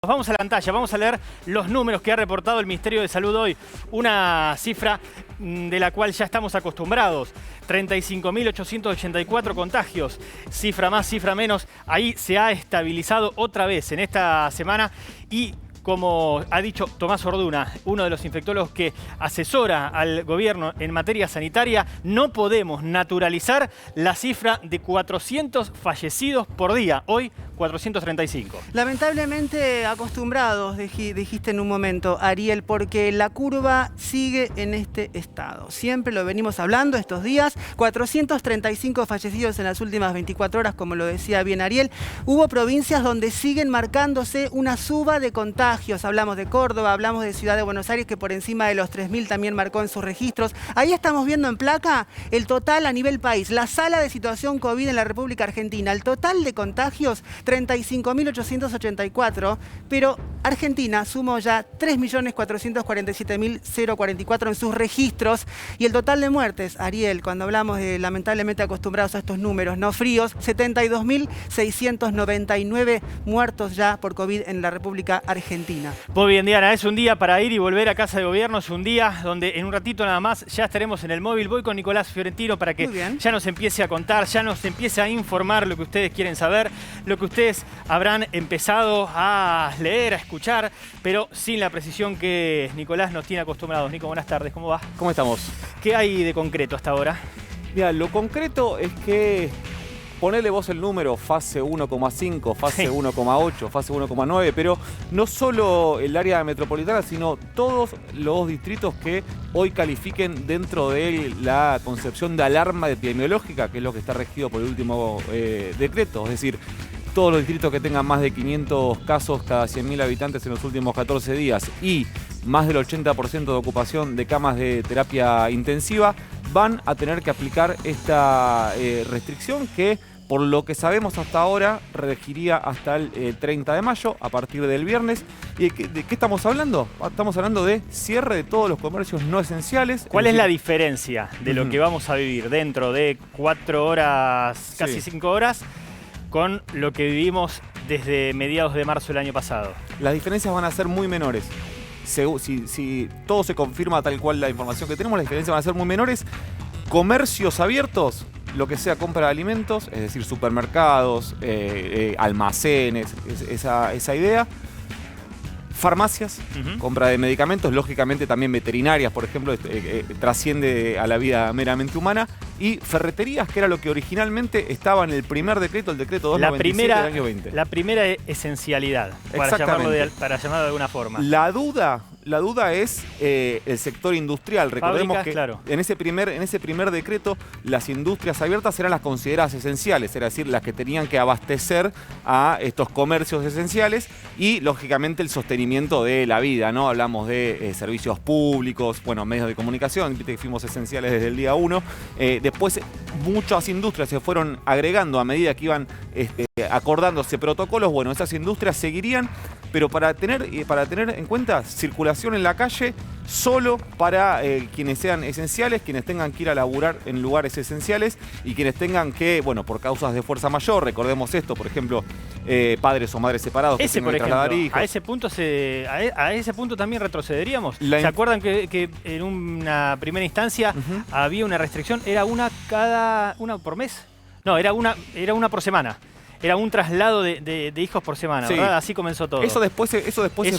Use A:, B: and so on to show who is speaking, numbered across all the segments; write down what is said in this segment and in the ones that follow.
A: Vamos a la pantalla, vamos a leer los números que ha reportado el Ministerio de Salud hoy. Una cifra de la cual ya estamos acostumbrados. 35.884 contagios. Cifra más, cifra menos. Ahí se ha estabilizado otra vez en esta semana y como ha dicho Tomás Orduna, uno de los infectólogos que asesora al gobierno en materia sanitaria, no podemos naturalizar la cifra de 400 fallecidos por día. Hoy, 435.
B: Lamentablemente acostumbrados, dijiste en un momento, Ariel, porque la curva sigue en este estado. Siempre lo venimos hablando estos días. 435 fallecidos en las últimas 24 horas, como lo decía bien Ariel. Hubo provincias donde siguen marcándose una suba de contagios. Hablamos de Córdoba, hablamos de Ciudad de Buenos Aires, que por encima de los 3.000 también marcó en sus registros. Ahí estamos viendo en placa el total a nivel país. La sala de situación COVID en la República Argentina. El total de contagios, 35.884, pero Argentina sumó ya 3.447.044 en sus registros. Y el total de muertes, Ariel, cuando hablamos de lamentablemente acostumbrados a estos números no fríos, 72.699 muertos ya por COVID en la República Argentina.
A: Muy bien, Diana, es un día para ir y volver a casa de gobierno, es un día donde en un ratito nada más ya estaremos en el móvil. Voy con Nicolás Fiorentino para que ya nos empiece a contar, ya nos empiece a informar lo que ustedes quieren saber, lo que ustedes habrán empezado a leer, a escuchar, pero sin la precisión que Nicolás nos tiene acostumbrados. Nico, buenas tardes, ¿cómo va?
C: ¿Cómo estamos?
A: ¿Qué hay de concreto hasta ahora?
C: Mira, lo concreto es que ponele vos el número, fase 1,5, fase 1,8, fase 1,9, pero no solo el área metropolitana, sino todos los distritos que hoy califiquen dentro de la concepción de alarma epidemiológica, que es lo que está regido por el último decreto. Es decir, todos los distritos que tengan más de 500 casos cada 100.000 habitantes en los últimos 14 días y más del 80% de ocupación de camas de terapia intensiva, van a tener que aplicar esta restricción que, por lo que sabemos hasta ahora, regiría hasta el 30 de mayo, a partir del viernes. ¿Y de qué estamos hablando? Estamos hablando de cierre de todos los comercios no esenciales.
A: ¿Cuál es la diferencia de lo que vamos a vivir dentro de 4 horas, casi 5 horas, con lo que vivimos desde mediados de marzo del año pasado?
C: Las diferencias van a ser muy menores. Si todo se confirma tal cual la información que tenemos, las diferencias van a ser muy menores. Comercios abiertos, lo que sea compra de alimentos, es decir, supermercados, almacenes, esa idea. Farmacias, compra de medicamentos, lógicamente también veterinarias, por ejemplo, trasciende a la vida meramente humana. Y ferreterías, que era lo que originalmente estaba en el primer decreto, el decreto 297 del año 20.
A: La primera esencialidad, para llamarlo de alguna forma.
C: La duda es el sector industrial. Recordemos que en ese primer decreto, las industrias abiertas eran las consideradas esenciales, es decir, las que tenían que abastecer a estos comercios esenciales y, lógicamente, el sostenimiento de la vida, ¿no? Hablamos de servicios públicos, bueno, medios de comunicación, viste que fuimos esenciales desde el día 1. Después, muchas industrias se fueron agregando a medida que iban acordándose protocolos. Bueno, esas industrias seguirían, pero para tener en cuenta circulación en la calle solo para quienes sean esenciales, quienes tengan que ir a laburar en lugares esenciales y quienes tengan que, bueno, por causas de fuerza mayor, recordemos esto, por ejemplo, padres o madres separados que tengan que trasladar hijos.
A: A ese punto también retrocederíamos. ¿Se acuerdan que en una primera instancia había una restricción? ¿Era una por mes? No, era una por semana. Era un traslado de hijos por semana, ¿verdad? Así comenzó todo.
C: Eso después se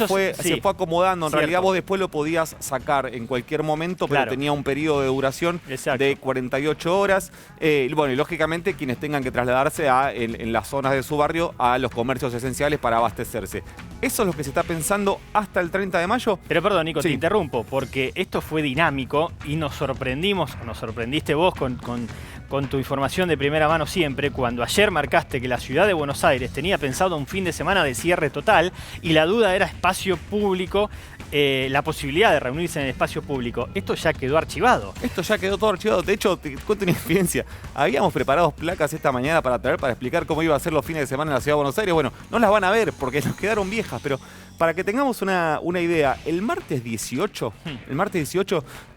C: fue acomodando. En realidad vos después lo podías sacar en cualquier momento, pero tenía un periodo de duración de 48 horas. Bueno, y lógicamente quienes tengan que trasladarse en las zonas de su barrio a los comercios esenciales para abastecerse. Eso es lo que se está pensando hasta el 30 de mayo.
A: Pero perdón, Nico, te interrumpo, porque esto fue dinámico y nos sorprendiste vos con tu información de primera mano siempre, cuando ayer marcaste que la ciudad de Buenos Aires tenía pensado un fin de semana de cierre total y la duda era espacio público, la posibilidad de reunirse en el espacio público. Esto ya quedó archivado.
C: Esto ya quedó todo archivado. De hecho, te cuento una experiencia. Habíamos preparado placas esta mañana para explicar cómo iba a ser los fines de semana en la ciudad de Buenos Aires. Bueno, no las van a ver porque nos quedaron viejas, pero para que tengamos una idea, el martes 18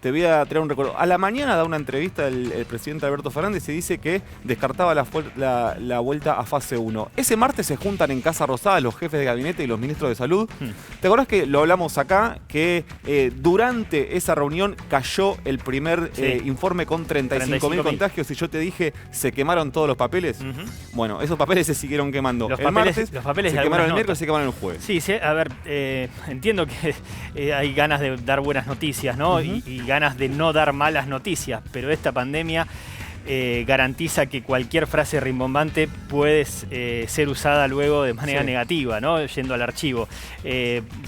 C: te voy a traer un recuerdo. A la mañana da una entrevista el presidente Alberto Fernández Fernández y dice que descartaba la vuelta a fase 1. Ese martes se juntan en Casa Rosada los jefes de gabinete y los ministros de salud. ¿Te acordás que lo hablamos acá? Que durante esa reunión cayó el primer informe con 35.000 contagios y yo te dije, se quemaron todos los papeles. Bueno, esos papeles se siguieron quemando
A: los
C: papeles
A: se
C: quemaron el miércoles y se quemaron el jueves.
A: Sí, a ver, entiendo que hay ganas de dar buenas noticias, ¿no? Y ganas de no dar malas noticias, pero esta pandemia garantiza que cualquier frase rimbombante puede ser usada luego de manera negativa, ¿no? Yendo al archivo.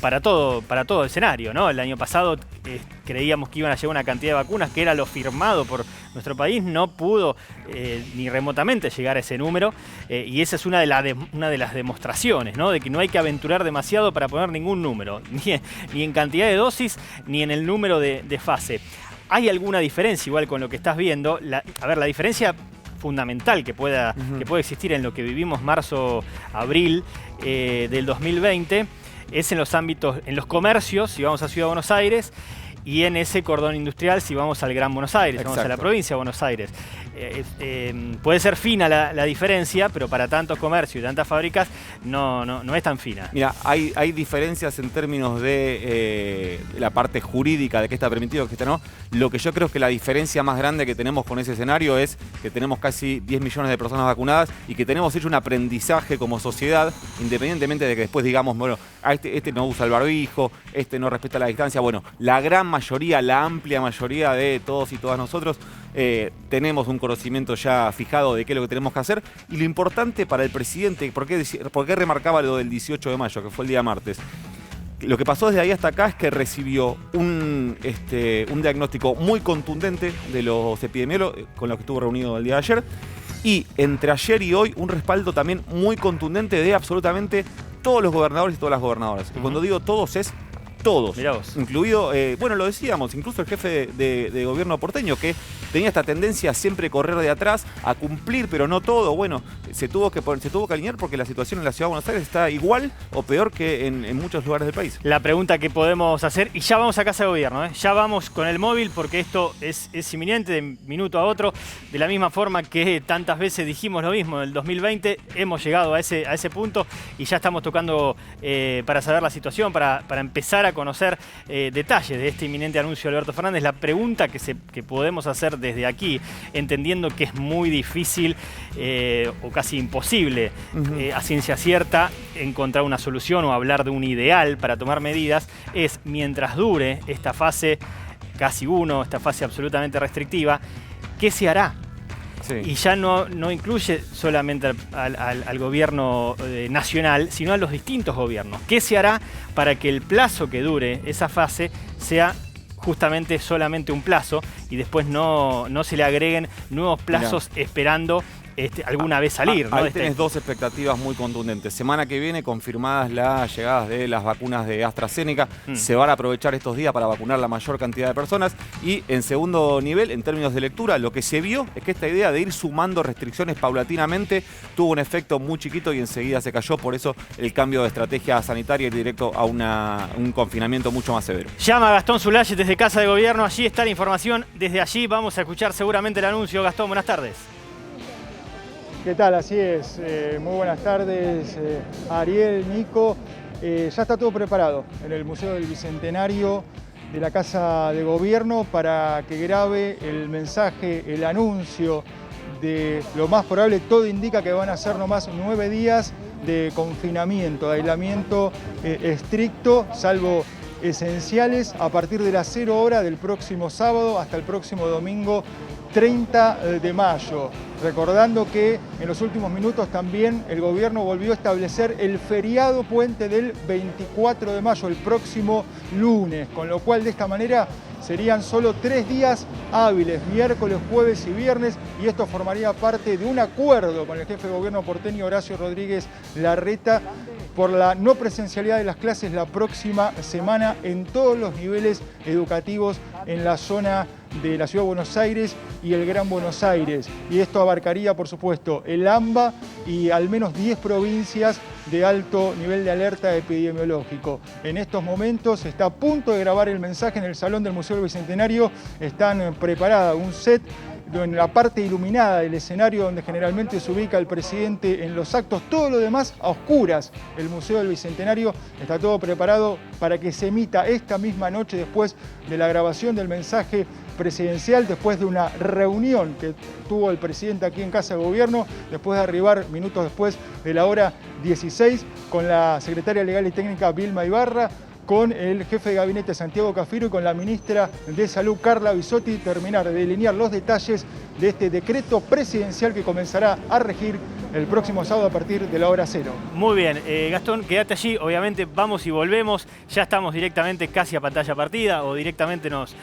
A: Para todo escenario, ¿no? El año pasado creíamos que iban a llegar una cantidad de vacunas que era lo firmado por nuestro país, no pudo ni remotamente llegar a ese número, y esa es una de las demostraciones, ¿no? De que no hay que aventurar demasiado para poner ningún número, ni en cantidad de dosis, ni en el número de fase. ¿Hay alguna diferencia igual con lo que estás viendo? La diferencia fundamental que puede existir en lo que vivimos marzo-abril del 2020 es en los ámbitos, en los comercios, si vamos a Ciudad de Buenos Aires, y en ese cordón industrial si vamos al Gran Buenos Aires, si vamos a la provincia de Buenos Aires. Puede ser fina la diferencia, pero para tantos comercios y tantas fábricas no es tan fina.
C: Mira, hay diferencias en términos de la parte jurídica, de qué está permitido, qué está no. Lo que yo creo es que la diferencia más grande que tenemos con ese escenario es que tenemos casi 10 millones de personas vacunadas y que tenemos hecho un aprendizaje como sociedad, independientemente de que después digamos, bueno, este no usa el barbijo, este no respeta la distancia. Bueno, la gran mayoría, la amplia mayoría de todos y todas nosotros tenemos un conocimiento ya fijado de qué es lo que tenemos que hacer. Y lo importante para el presidente, ¿por qué remarcaba lo del 18 de mayo, que fue el día martes? Lo que pasó desde ahí hasta acá es que recibió un diagnóstico muy contundente de los epidemiólogos con los que estuvo reunido el día de ayer. Y entre ayer y hoy un respaldo también muy contundente de absolutamente todos los gobernadores y todas las gobernadoras. Y cuando digo todos es todos, incluido, bueno, lo decíamos, incluso el jefe de gobierno porteño, que tenía esta tendencia a siempre correr de atrás, a cumplir, pero no todo. Bueno, se tuvo que alinear porque la situación en la Ciudad de Buenos Aires está igual o peor que en muchos lugares del país.
A: La pregunta que podemos hacer, y ya vamos a Casa de Gobierno, ya vamos con el móvil porque esto es inminente de minuto a otro, de la misma forma que tantas veces dijimos lo mismo en el 2020, hemos llegado a ese punto y ya estamos tocando para saber la situación, para empezar a conocer detalles de este inminente anuncio de Alberto Fernández. La pregunta que podemos hacer desde aquí, entendiendo que es muy difícil o casi imposible a ciencia cierta encontrar una solución o hablar de un ideal para tomar medidas, es mientras dure esta fase casi 1, esta fase absolutamente restrictiva, ¿qué se hará? Sí. Y ya no incluye solamente al gobierno nacional, sino a los distintos gobiernos. ¿Qué se hará para que el plazo que dure esa fase sea justamente solamente un plazo y después no se le agreguen nuevos plazos esperando alguna vez salir?
C: Ahí tenés dos expectativas muy contundentes. Semana que viene confirmadas las llegadas de las vacunas de AstraZeneca. Se van a aprovechar estos días para vacunar la mayor cantidad de personas. Y en segundo nivel, en términos de lectura, lo que se vio es que esta idea de ir sumando restricciones paulatinamente tuvo un efecto muy chiquito y enseguida se cayó. Por eso el cambio de estrategia sanitaria y directo a un confinamiento mucho más severo.
A: Llama a Gastón Zulayes desde Casa de Gobierno. Allí está la información. Desde allí vamos a escuchar seguramente el anuncio. Gastón, buenas tardes.
D: ¿Qué tal? Así es. Muy buenas tardes, Ariel, Nico. Ya está todo preparado en el Museo del Bicentenario de la Casa de Gobierno para que grabe el mensaje, el anuncio de lo más probable. Todo indica que van a ser nomás 9 días de confinamiento, de aislamiento estricto, salvo esenciales, a partir de las 0 horas del próximo sábado hasta el próximo domingo 30 de mayo. Recordando que en los últimos minutos también el gobierno volvió a establecer el feriado puente del 24 de mayo, el próximo lunes, con lo cual de esta manera serían solo 3 días hábiles, miércoles, jueves y viernes, y esto formaría parte de un acuerdo con el jefe de gobierno porteño Horacio Rodríguez Larreta por la no presencialidad de las clases la próxima semana en todos los niveles educativos en la zona de la Ciudad de Buenos Aires y el Gran Buenos Aires. Y esto abarcaría, por supuesto, el AMBA y al menos 10 provincias de alto nivel de alerta epidemiológico. En estos momentos está a punto de grabar el mensaje en el Salón del Museo del Bicentenario. Están preparadas un set en la parte iluminada del escenario donde generalmente se ubica el presidente en los actos, todo lo demás a oscuras. El Museo del Bicentenario está todo preparado para que se emita esta misma noche después de la grabación del mensaje presidencial, después de una reunión que tuvo el presidente aquí en Casa de Gobierno, después de arribar minutos después de la hora 16, con la secretaria legal y técnica Vilma Ibarra, con el jefe de gabinete Santiago Cafiero y con la ministra de Salud Carla Bisotti, terminar de delinear los detalles de este decreto presidencial que comenzará a regir el próximo sábado a partir de la hora 0.
A: Muy bien, Gastón, quédate allí, obviamente vamos y volvemos, ya estamos directamente casi a pantalla partida o directamente nos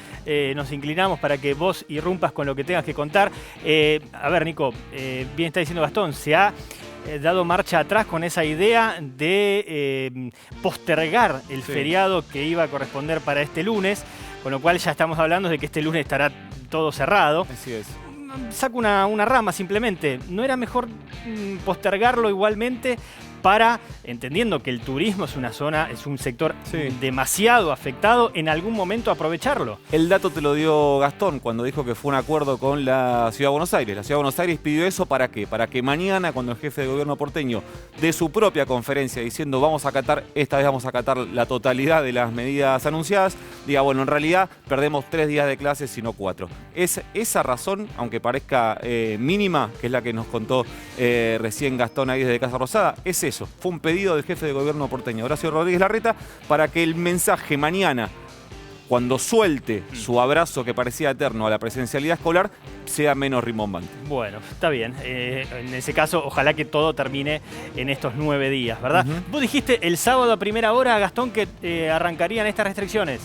A: inclinamos para que vos irrumpas con lo que tengas que contar. A ver, Nico, bien está diciendo Gastón, se ha dado marcha atrás con esa idea de postergar el feriado que iba a corresponder para este lunes, con lo cual ya estamos hablando de que este lunes estará todo cerrado.
C: Así es.
A: Saco una rama simplemente. ¿No era mejor postergarlo igualmente para, entendiendo que el turismo es una zona, es un sector demasiado afectado, en algún momento aprovecharlo?
C: El dato te lo dio Gastón cuando dijo que fue un acuerdo con la Ciudad de Buenos Aires. La Ciudad de Buenos Aires pidió eso ¿para qué? Para que mañana, cuando el jefe de gobierno porteño dé su propia conferencia diciendo esta vez vamos a acatar la totalidad de las medidas anunciadas, diga, bueno, en realidad perdemos 3 días de clases, sino 4. Es esa razón, aunque parezca mínima, que es la que nos contó recién Gastón ahí desde Casa Rosada, es eso. Fue un pedido del jefe de gobierno porteño, Horacio Rodríguez Larreta, para que el mensaje mañana, cuando suelte su abrazo que parecía eterno a la presencialidad escolar, sea menos rimbombante.
A: Bueno, está bien. En ese caso, ojalá que todo termine en estos 9 días, ¿verdad? Vos dijiste el sábado a primera hora, Gastón, que arrancarían estas restricciones.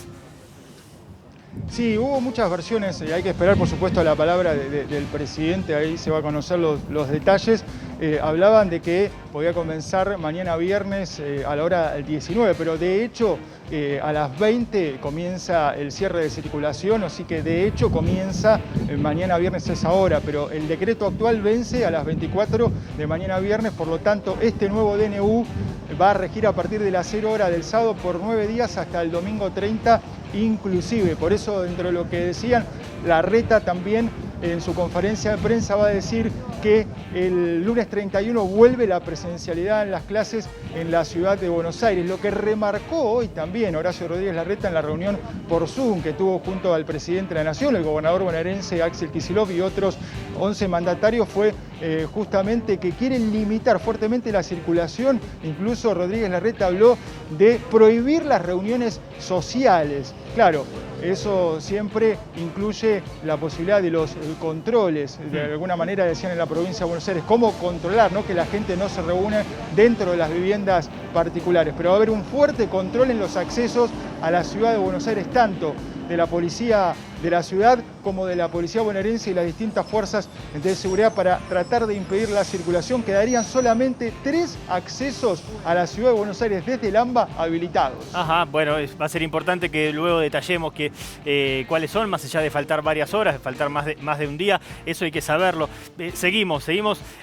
D: Sí, hubo muchas versiones, hay que esperar por supuesto a la palabra del presidente, ahí se va a conocer los detalles. Hablaban de que podía comenzar mañana viernes a la hora 19, pero de hecho a las 20 comienza el cierre de circulación, así que de hecho comienza mañana viernes a esa hora, pero el decreto actual vence a las 24 de mañana viernes, por lo tanto este nuevo DNU va a regir a partir de las 0 horas del sábado por 9 días hasta el domingo 30 inclusive. Por eso, dentro de lo que decían, Larreta también en su conferencia de prensa va a decir que el lunes 31 vuelve la presencialidad en las clases en la ciudad de Buenos Aires. Lo que remarcó hoy también Horacio Rodríguez Larreta en la reunión por Zoom que tuvo junto al presidente de la Nación, el gobernador bonaerense Axel Kicillof y otros 11 mandatarios fue justamente que quieren limitar fuertemente la circulación. Incluso Rodríguez Larreta habló de prohibir las reuniones sociales. Claro, eso siempre incluye la posibilidad de los controles. De alguna manera decían en la provincia de Buenos Aires, cómo controlar, ¿no?, que la gente no se reúne dentro de las viviendas particulares. Pero va a haber un fuerte control en los accesos a la ciudad de Buenos Aires, tanto de la policía de la ciudad como de la policía bonaerense y las distintas fuerzas de seguridad para tratar de impedir la circulación. Quedarían solamente 3 accesos a la ciudad de Buenos Aires desde el AMBA habilitados.
A: Ajá, bueno, va a ser importante que luego detallemos cuáles son, más allá de faltar varias horas, de faltar más de un día, eso hay que saberlo. Seguimos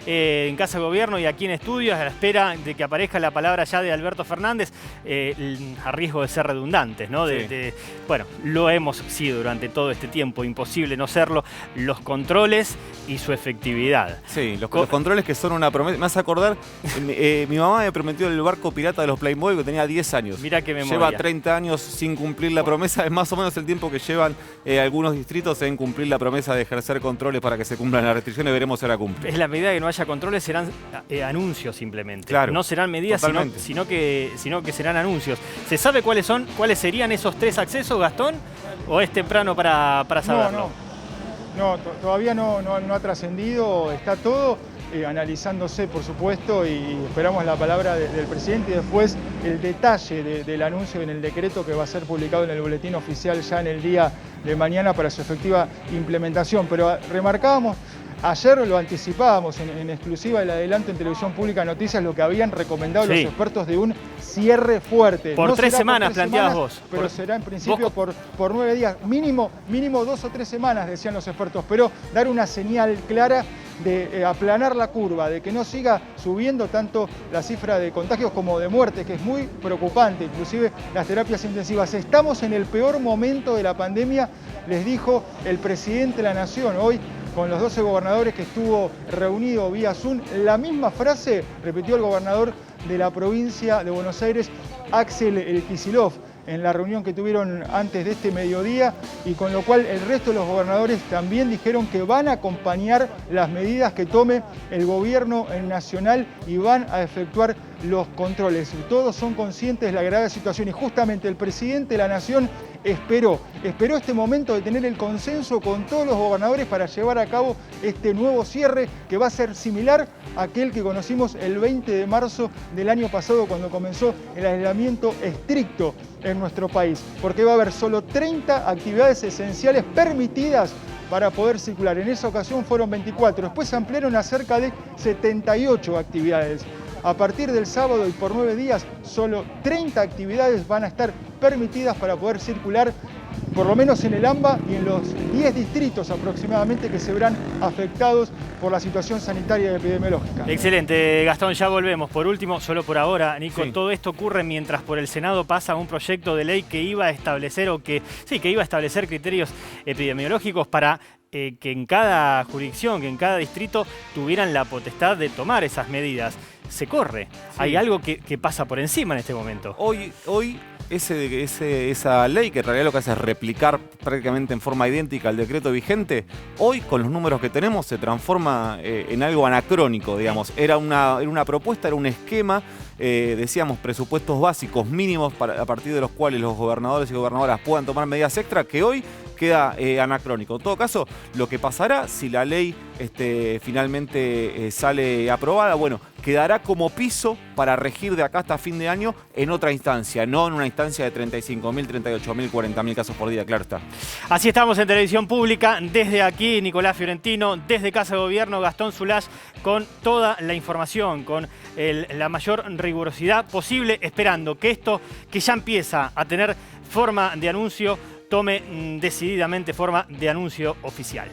A: en Casa de Gobierno y aquí en estudios a la espera de que aparezca la palabra ya de Alberto Fernández, a riesgo de ser redundantes, ¿no?
C: Sí.
A: Bueno, lo hemos sido durante todo este tiempo, imposible no serlo, los controles y su efectividad.
C: Sí, los controles que son una promesa. Me hace acordar, mi mamá me prometió el barco pirata de los Playmobil que tenía 10 años.
A: Mirá qué memoria.
C: Lleva 30 años sin cumplir la promesa, es más o menos el tiempo que llevan algunos distritos en cumplir la promesa de ejercer controles para que se cumplan las restricciones, veremos si ahora cumple.
A: Es la medida de que no haya controles, serán anuncios simplemente.
C: Claro,
A: no serán medidas, sino que serán anuncios. ¿Se sabe cuáles serían esos 3 accesos, Gastón? ¿O es temprano para saberlo?
D: No, todavía no ha trascendido, está todo analizándose, por supuesto, y esperamos la palabra del presidente y después el detalle del anuncio en el decreto que va a ser publicado en el boletín oficial ya en el día de mañana para su efectiva implementación. Pero remarcábamos, ayer lo anticipábamos en exclusiva el adelanto en Televisión Pública Noticias, lo que habían recomendado los expertos de un cierre fuerte.
A: Por 3 semanas planteabas vos.
D: Pero será en principio por 9 días. Mínimo 2 o 3 semanas, decían los expertos, pero dar una señal clara de aplanar la curva, de que no siga subiendo tanto la cifra de contagios como de muertes, que es muy preocupante, inclusive las terapias intensivas. Estamos en el peor momento de la pandemia, les dijo el presidente de la Nación hoy con los 12 gobernadores que estuvo reunido vía Zoom. La misma frase repitió el gobernador de la provincia de Buenos Aires, Axel Kicillof, en la reunión que tuvieron antes de este mediodía, y con lo cual el resto de los gobernadores también dijeron que van a acompañar las medidas que tome el gobierno nacional y van a efectuar los controles. Todos son conscientes de la grave situación y justamente el presidente de la Nación esperó este momento de tener el consenso con todos los gobernadores para llevar a cabo este nuevo cierre que va a ser similar a aquel que conocimos el 20 de marzo del año pasado, cuando comenzó el aislamiento estricto en nuestro país, porque va a haber solo 30 actividades esenciales permitidas para poder circular. En esa ocasión fueron 24, después se ampliaron a cerca de 78 actividades. A partir del sábado y por 9 días, solo 30 actividades van a estar permitidas para poder circular, por lo menos en el AMBA y en los 10 distritos aproximadamente que se verán afectados por la situación sanitaria y epidemiológica.
A: Excelente, Gastón, ya volvemos. Por último, solo por ahora, Nico,
C: sí.
A: Todo esto ocurre mientras por el Senado pasa un proyecto de ley que iba a establecer que iba a establecer criterios epidemiológicos para que en cada jurisdicción, que en cada distrito tuvieran la potestad de tomar esas medidas. Se corre. Sí. Hay algo que pasa por encima en este momento.
C: Hoy esa ley, que en realidad lo que hace es replicar prácticamente en forma idéntica al decreto vigente, hoy con los números que tenemos se transforma en algo anacrónico, digamos. Era una propuesta, era un esquema, decíamos, presupuestos básicos mínimos a partir de los cuales los gobernadores y gobernadoras puedan tomar medidas extra, que hoy queda anacrónico. En todo caso, lo que pasará si la ley finalmente sale aprobada, bueno, quedará como piso para regir de acá hasta fin de año en otra instancia, no en una instancia de 35.000, 38.000, 40.000 casos por día, claro está.
A: Así estamos en Televisión Pública, desde aquí Nicolás Fiorentino, desde Casa de Gobierno Gastón Zulach, con toda la información, con la mayor rigurosidad posible, esperando que esto que ya empieza a tener forma de anuncio, tome decididamente forma de anuncio oficial.